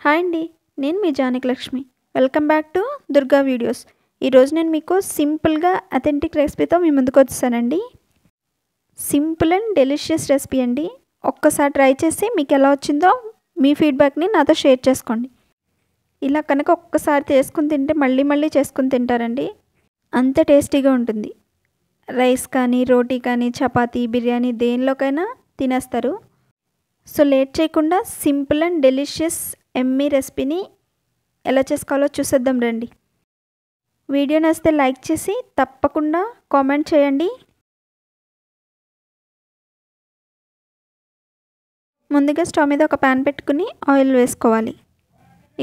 Hi అండి, నేను మీ Janaki Lakshmi. Welcome back to Durga videos. ఈరోజు నేను మీకు సింపుల్గా అథెంటిక్ రెసిపీతో మీ ముందుకు వచ్చేసానండి. సింపుల్ అండ్ డెలిషియస్ రెసిపీ అండి. ఒక్కసారి ట్రై చేసి మీకు ఎలా వచ్చిందో మీ ఫీడ్బ్యాక్ని నాతో షేర్ చేసుకోండి. ఇలా కనుక ఒక్కసారి చేసుకుని తింటే మళ్ళీ మళ్ళీ చేసుకుని తింటారండి, అంత టేస్టీగా ఉంటుంది. రైస్ కానీ, రోటీ కానీ, చపాతీ, బిర్యానీ దేనిలోకైనా తినేస్తారు. సో లేట్ చేయకుండా సింపుల్ అండ్ డెలిషియస్ ఎమ్మీ రెసిపీని ఎలా చేసుకోవాలో చూసేద్దాం రండి. వీడియో నచ్చితే లైక్ చేసి తప్పకుండా కామెంట్ చేయండి. ముందుగా స్టవ్ మీద ఒక ప్యాన్ పెట్టుకుని ఆయిల్ వేసుకోవాలి.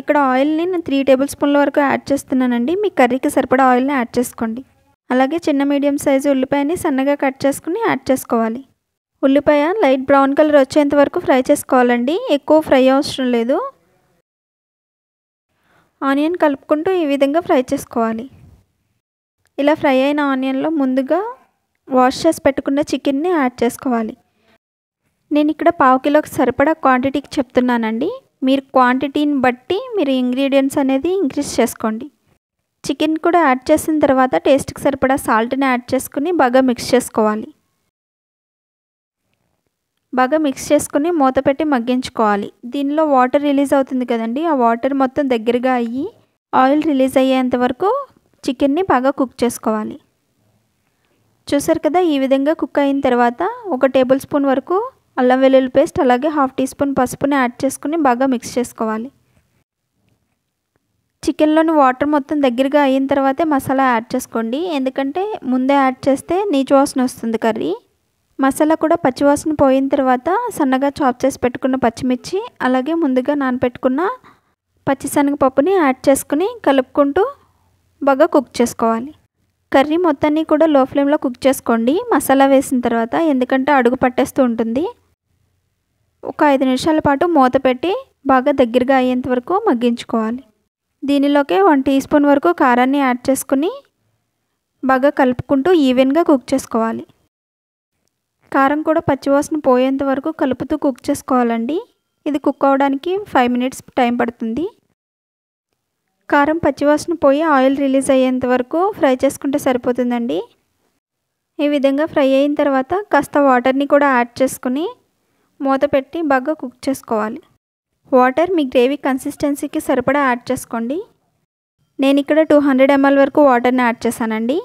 ఇక్కడ ఆయిల్ని నేను 3 టేబుల్ స్పూన్ల వరకు యాడ్ చేస్తున్నానండి. మీ కర్రీకి సరిపడా ఆయిల్ని యాడ్ చేసుకోండి. అలాగే చిన్న మీడియం సైజు ఉల్లిపాయని సన్నగా కట్ చేసుకుని యాడ్ చేసుకోవాలి. ఉల్లిపాయ లైట్ బ్రౌన్ కలర్ వచ్చేంత వరకు ఫ్రై చేసుకోవాలండి, ఎక్కువ ఫ్రై అవసరం లేదు. ఆనియన్ కలుపుకుంటూ ఈ విధంగా ఫ్రై చేసుకోవాలి. ఇలా ఫ్రై అయిన ఆనియన్లో ముందుగా వాష్ చేసి పెట్టుకున్న చికెన్ని యాడ్ చేసుకోవాలి. నేను ఇక్కడ 1/2 కిలోకి సరిపడా క్వాంటిటీకి చెప్తున్నానండి. మీరు క్వాంటిటీని బట్టి మీరు ఇంగ్రీడియంట్స్ అనేది ఇంక్రీజ్ చేసుకోండి. చికెన్ కూడా యాడ్ చేసిన తర్వాత టేస్ట్కి సరిపడా సాల్ట్ని యాడ్ చేసుకుని బాగా మిక్స్ చేసుకోవాలి. బాగా మిక్స్ చేసుకుని మూత పెట్టి మగ్గించుకోవాలి. దీనిలో వాటర్ రిలీజ్ అవుతుంది కదండి, ఆ వాటర్ మొత్తం దగ్గరగా అయ్యి ఆయిల్ రిలీజ్ అయ్యేంత వరకు చికెన్ని బాగా కుక్ చేసుకోవాలి. చూసారు కదా, ఈ విధంగా కుక్ అయిన తర్వాత 1 టేబుల్ స్పూన్ వరకు అల్లం వెల్లుల్లి పేస్ట్, అలాగే 1/2 టీ స్పూన్ పసుపుని యాడ్ చేసుకుని బాగా మిక్స్ చేసుకోవాలి. చికెన్లోని వాటర్ మొత్తం దగ్గరగా అయిన తర్వాతే మసాలా యాడ్ చేసుకోండి, ఎందుకంటే ముందే యాడ్ చేస్తే నీచు వాసన వస్తుంది కర్రీ. మసాలా కూడా పచ్చివాసన పోయిన తర్వాత సన్నగా చాప్ చేసి పెట్టుకున్న పచ్చిమిర్చి, అలాగే ముందుగా నానబెట్టుకున్న పచ్చిశనగపప్పుని యాడ్ చేసుకుని కలుపుకుంటూ బాగా కుక్ చేసుకోవాలి. కర్రీ మొత్తాన్ని కూడా లో ఫ్లేమ్లో కుక్ చేసుకోండి మసాలా వేసిన తర్వాత, ఎందుకంటే అడుగు పట్టేస్తూ ఉంటుంది. ఒక 5 నిమిషాల పాటు మూత పెట్టి బాగా దగ్గరగా అయ్యేంత వరకు మగ్గించుకోవాలి. దీనిలోకే 1 టీ స్పూన్ వరకు కారాన్ని యాడ్ చేసుకుని బాగా కలుపుకుంటూ ఈవెన్గా కుక్ చేసుకోవాలి. కారం కూడా పచ్చివాసన పోయేంత వరకు కలుపుతూ కుక్ చేసుకోవాలండి. ఇది కుక్ అవ్వడానికి 5 మినిట్స్ టైం పడుతుంది. కారం పచ్చివాసన పోయి ఆయిల్ రిలీజ్ అయ్యేంత వరకు ఫ్రై చేసుకుంటే సరిపోతుందండి. ఈ విధంగా ఫ్రై అయిన తర్వాత కాస్త వాటర్ని కూడా యాడ్ చేసుకుని మూత పెట్టి బాగా కుక్ చేసుకోవాలి. వాటర్ మీ గ్రేవీ కన్సిస్టెన్సీకి సరిపడా యాడ్ చేసుకోండి. నేను ఇక్కడ 200 ml వరకు వాటర్ని యాడ్ చేశానండి.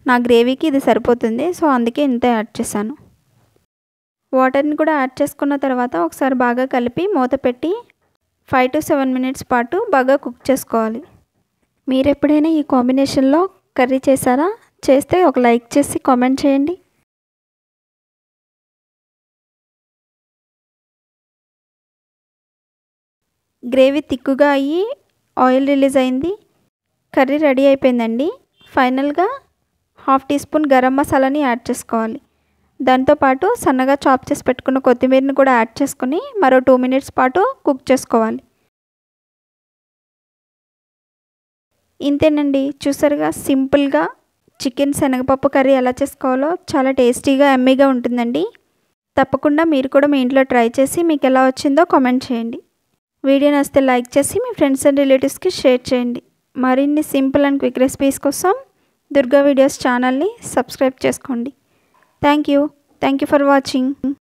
నా గ్రేవీకి ఇది సరిపోతుంది, సో అందుకే ఇంత యాడ్ చేశాను. వాటర్ని కూడా యాడ్ చేసుకున్న తర్వాత ఒకసారి బాగా కలిపి మూత పెట్టి 5 to 7 మినిట్స్ పాటు బాగా కుక్ చేసుకోవాలి. మీరు ఎప్పుడైనా ఈ కాంబినేషన్లో కర్రీ చేశారా? చేస్తే ఒక లైక్ చేసి కామెంట్ చేయండి. గ్రేవీ తిక్కుగా అయ్యి ఆయిల్ రిలీజ్ అయింది, కర్రీ రెడీ అయిపోయిందండి. ఫైనల్గా 1/2 టీ స్పూన్ గరం మసాలాని యాడ్ చేసుకోవాలి. దాంతోపాటు సన్నగా చాప్ చేసి పెట్టుకున్న కొత్తిమీరని కూడా యాడ్ చేసుకుని మరో 2 మినిట్స్ పాటు కుక్ చేసుకోవాలి. ఇంతేనండి, చూసారుగా సింపుల్గా చికెన్ శనగపప్పు కర్రీ ఎలా చేసుకోవాలో చాలా టేస్టీగా ఎమ్మీగా ఉంటుందండి. తప్పకుండా మీరు కూడా మీ ఇంట్లో ట్రై చేసి మీకు ఎలా వచ్చిందో కామెంట్ చేయండి. వీడియో నచ్చితే లైక్ చేసి మీ ఫ్రెండ్స్ అండ్ రిలేటివ్స్కి షేర్ చేయండి. మరిన్ని సింపుల్ అండ్ క్విక్ రెసిపీస్ కోసం దుర్గా వీడియోస్ ఛానల్ని సబ్స్క్రైబ్ చేసుకోండి. Thank you for watching.